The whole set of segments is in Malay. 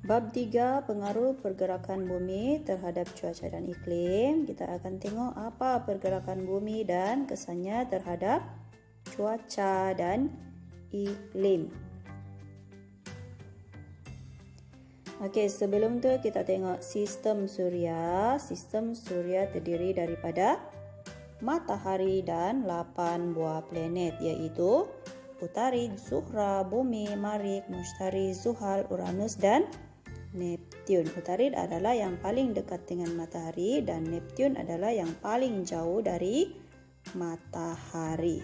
Bab 3, pengaruh pergerakan bumi terhadap cuaca dan iklim. Kita akan tengok apa pergerakan bumi dan kesannya terhadap cuaca dan iklim. Okey, sebelum tu kita tengok sistem suria. Sistem suria terdiri daripada matahari dan 8 buah planet, iaitu Utarid, Zuhra, Bumi, Marikh, Mushtari, Zuhal, Uranus dan Neptun. Utarid adalah yang paling dekat dengan matahari dan Neptun adalah yang paling jauh dari matahari.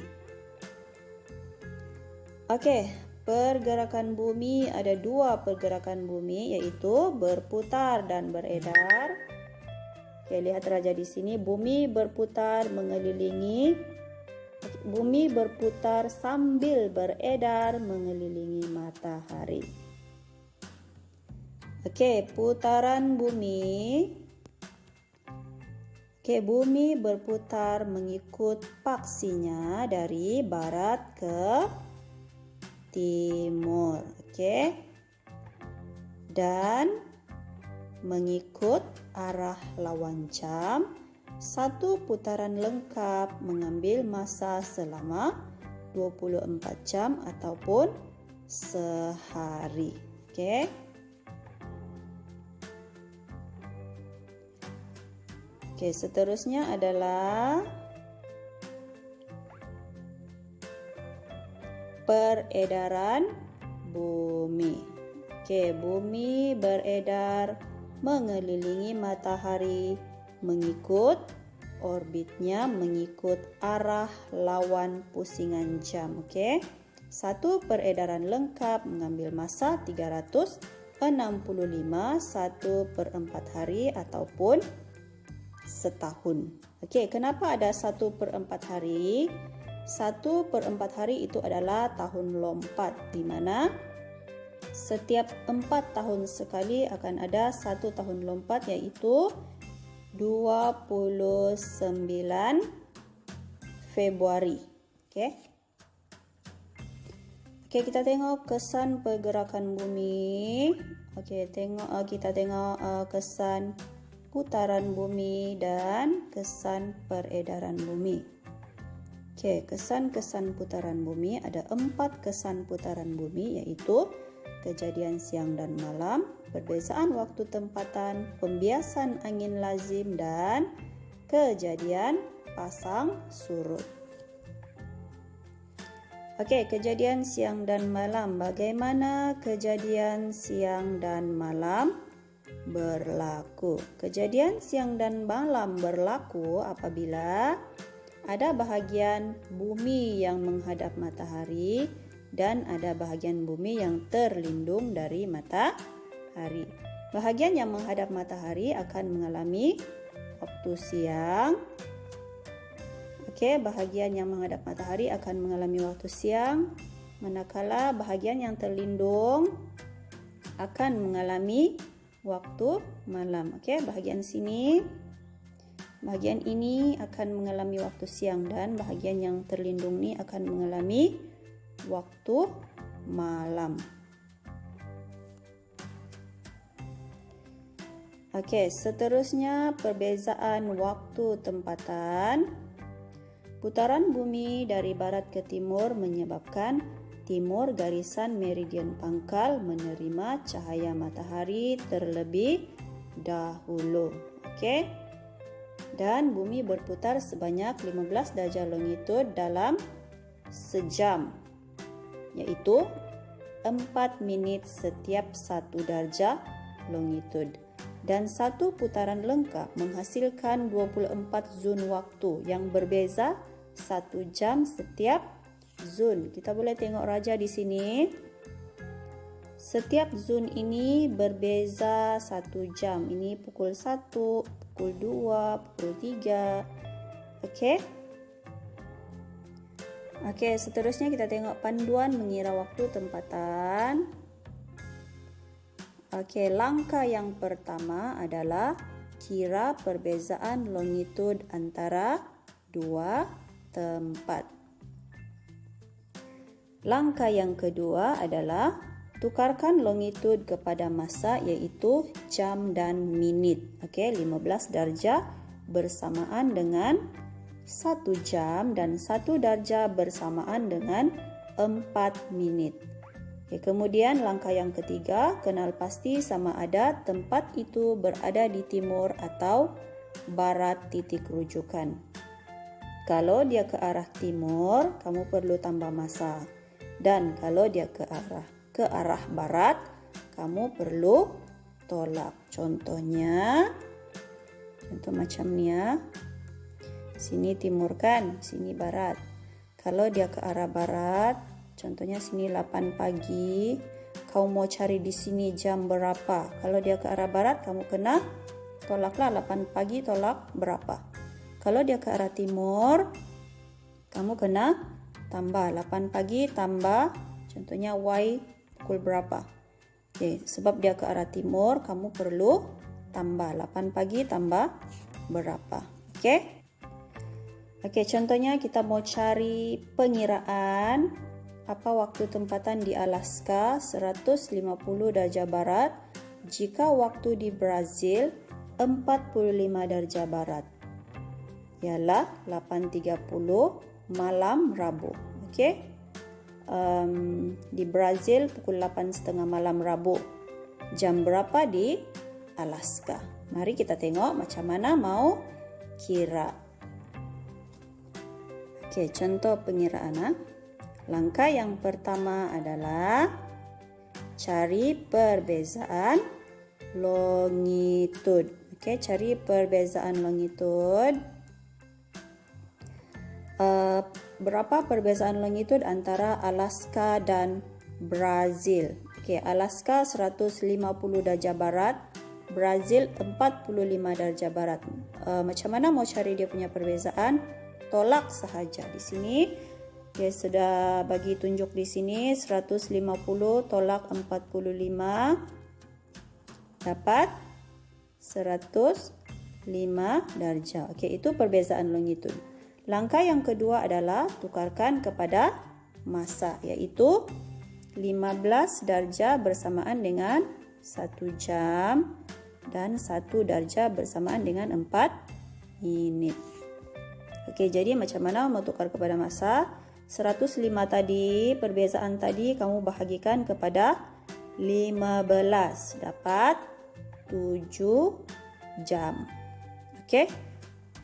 Okey, pergerakan bumi ada dua pergerakan bumi, iaitu berputar dan beredar. Okey, lihat raja di sini, bumi berputar sambil beredar mengelilingi matahari. Okey, putaran bumi. Okey, bumi berputar mengikut paksinya dari barat ke timur. Okey. Dan mengikut arah lawan jam. Satu putaran lengkap mengambil masa selama 24 jam ataupun sehari. Okey. Okey, seterusnya adalah peredaran bumi. Okey, bumi beredar mengelilingi matahari mengikut orbitnya, mengikut arah lawan pusingan jam. Okey. Satu peredaran lengkap mengambil masa 365 1/4 hari ataupun setahun. Okey, kenapa ada 1/4 hari? 1/4 hari itu adalah tahun lompat, di mana setiap 4 tahun sekali akan ada satu tahun lompat, iaitu 29 Februari. Okey. Okey, kita tengok kesan pergerakan bumi. Okey, kita tengok kesan putaran bumi dan kesan peredaran bumi. Okey, kesan-kesan putaran bumi, ada 4 kesan putaran bumi, iaitu kejadian siang dan malam, perbezaan waktu tempatan, pembiasan angin lazim dan kejadian pasang surut. Okey, kejadian siang dan malam. Bagaimana kejadian siang dan malam berlaku? Kejadian siang dan malam berlaku apabila ada bahagian bumi yang menghadap matahari dan ada bahagian bumi yang terlindung dari matahari. Bahagian yang menghadap matahari akan mengalami waktu siang. Okey, bahagian yang menghadap matahari akan mengalami waktu siang, manakala bahagian yang terlindung akan mengalami waktu malam. Okey, bahagian ini akan mengalami waktu siang dan bahagian yang terlindung ni akan mengalami waktu malam. Okey, seterusnya perbezaan waktu tempatan. Putaran bumi dari barat ke timur menyebabkan timur garisan meridian pangkal menerima cahaya matahari terlebih dahulu. Okey. Dan bumi berputar sebanyak 15 darjah longitud dalam sejam, iaitu 4 minit setiap 1 darjah longitud. Dan satu putaran lengkap menghasilkan 24 zon waktu yang berbeza 1 jam setiap zon. Kita boleh tengok raja di sini. Setiap zon ini berbeza 1 jam. Ini pukul 1, pukul 2, pukul 3. Okey. Okey, seterusnya kita tengok panduan mengira waktu tempatan. Okey, langkah yang pertama adalah kira perbezaan longitud antara dua tempat. Langkah yang kedua adalah Tukarkan longitud kepada masa yaitu jam dan minit. Okey, 15 darjah bersamaan dengan 1 jam dan 1 darjah bersamaan dengan 4 minit. Okey, kemudian langkah yang ketiga, kenal pasti sama ada tempat itu berada di timur atau barat titik rujukan. Kalau dia ke arah timur, kamu perlu tambah masa. Dan kalau dia ke arah barat, kamu perlu tolak. Contohnya, contoh macam ni ya. Sini timur kan, sini barat. Kalau dia ke arah barat, contohnya sini 8 pagi, kau mau cari di sini jam berapa? Kalau dia ke arah barat, kamu kena tolaklah 8 pagi tolak berapa. Kalau dia ke arah timur, kamu kena tambah 8 pagi tambah contohnya Y pukul berapa. Okay, sebab dia ke arah timur, kamu perlu tambah 8 pagi tambah berapa. Okey. Okey, contohnya kita mau cari pengiraan apa waktu tempatan di Alaska 150 darjah barat jika waktu di Brazil 45 darjah barat. Ialah 8.30 malam Rabu. Okey. Di Brazil pukul 8.30 malam Rabu. Jam berapa di Alaska? Mari kita tengok macam mana mau kira. Okey, contoh pengiraan. Langkah yang pertama adalah cari perbezaan longitud. Okey, cari perbezaan longitud. Berapa perbezaan longitud antara Alaska dan Brazil? Okey, Alaska 150 darjah barat, Brazil 45 darjah barat. Macam mana mau cari dia punya perbezaan? Tolak sahaja. Di sini dia sudah bagi tunjuk di sini 150 tolak 45 dapat 105 darjah. Okey, itu perbezaan longitud. Langkah yang kedua adalah tukarkan kepada masa, iaitu 15 darjah bersamaan dengan 1 jam dan 1 darjah bersamaan dengan 4 minit. Okey, jadi macam mana mau tukar kepada masa? 105 tadi, perbezaan tadi kamu bahagikan kepada 15 dapat 7 jam. Okey.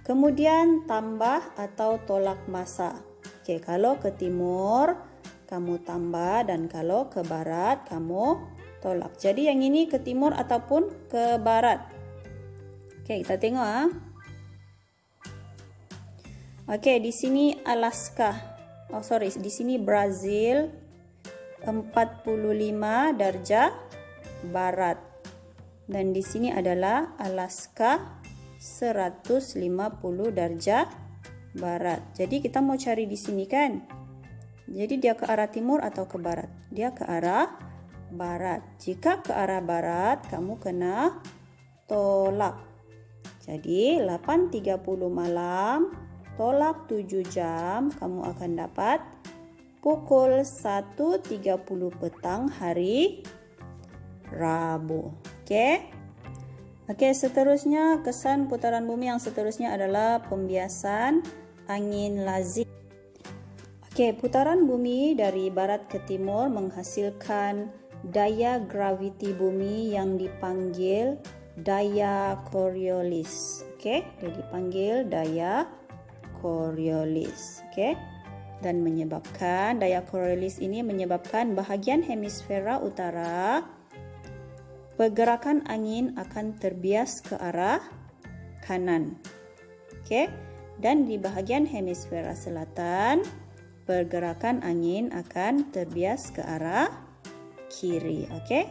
Kemudian tambah atau tolak masa. Okey, kalau ke timur kamu tambah dan kalau ke barat kamu tolak. Jadi yang ini ke timur ataupun ke barat. Okey, kita tengok Okey, di sini Alaska. Di sini Brazil 45 darjah barat. Dan di sini adalah Alaska 150 darjah barat. Jadi kita mau cari di sini kan. Jadi dia ke arah timur atau ke barat? Dia ke arah barat. Jika ke arah barat, kamu kena tolak. Jadi 8.30 malam tolak 7 jam, kamu akan dapat pukul 1.30 petang hari Rabu. Okey. Okey, seterusnya kesan putaran bumi yang seterusnya adalah pembiasan angin lazim. Okey, putaran bumi dari barat ke timur menghasilkan daya graviti bumi yang dipanggil daya Coriolis. Okey, dia dipanggil daya Coriolis. Okey. Dan menyebabkan daya Coriolis ini menyebabkan bahagian hemisfera utara pergerakan angin akan terbias ke arah kanan. Okey. Dan di bahagian hemisfera selatan, pergerakan angin akan terbias ke arah kiri. Okey.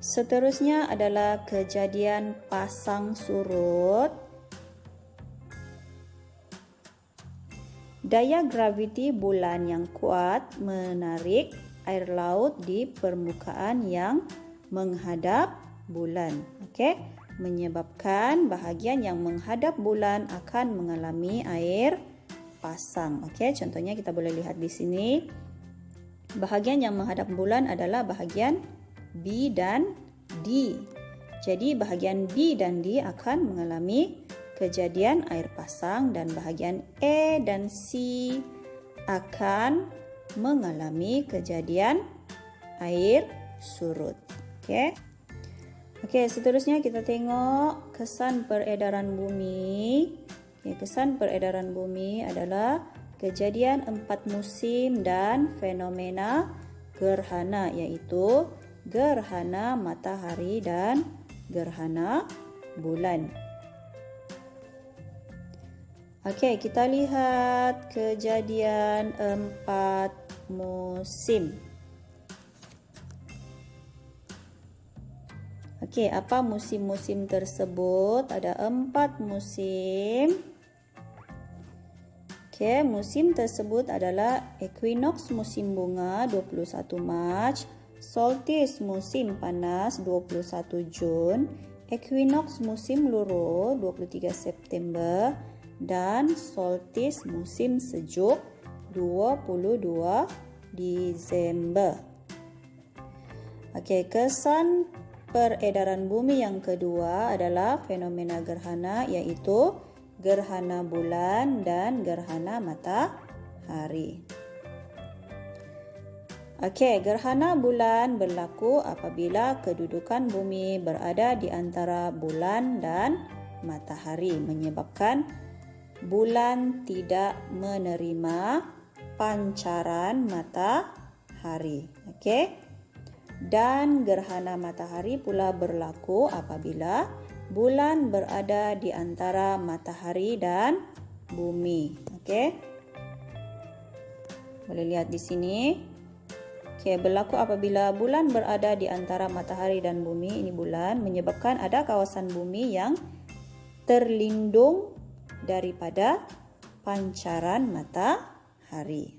Seterusnya adalah kejadian pasang surut. Daya graviti bulan yang kuat menarik air laut di permukaan yang menghadap bulan. Okey, menyebabkan bahagian yang menghadap bulan akan mengalami air pasang. Okey, contohnya kita boleh lihat di sini. Bahagian yang menghadap bulan adalah bahagian B dan D. Jadi bahagian B dan D akan mengalami kejadian air pasang dan bahagian E dan C akan mengalami kejadian air surut. Okey, seterusnya kita tengok kesan peredaran bumi. Kesan peredaran bumi adalah kejadian 4 musim dan fenomena gerhana, iaitu gerhana matahari dan gerhana bulan. Okey, kita lihat kejadian 4 musim. Okey, apa musim-musim tersebut? Ada 4 musim. Okey, musim tersebut adalah equinox musim bunga 21 Mac, solstice musim panas 21 Jun, equinox musim luruh 23 September dan solstice musim sejuk 22 Disember. Okey, kesan peredaran bumi yang kedua adalah fenomena gerhana, iaitu gerhana bulan dan gerhana matahari. Okey, gerhana bulan berlaku apabila kedudukan bumi berada di antara bulan dan matahari, menyebabkan bulan tidak menerima pancaran matahari. Okey. Dan gerhana matahari pula berlaku apabila bulan berada di antara matahari dan bumi. Okey. Boleh lihat di sini. Okey, berlaku apabila bulan berada di antara matahari dan bumi, ini bulan, menyebabkan ada kawasan bumi yang terlindung daripada pancaran matahari.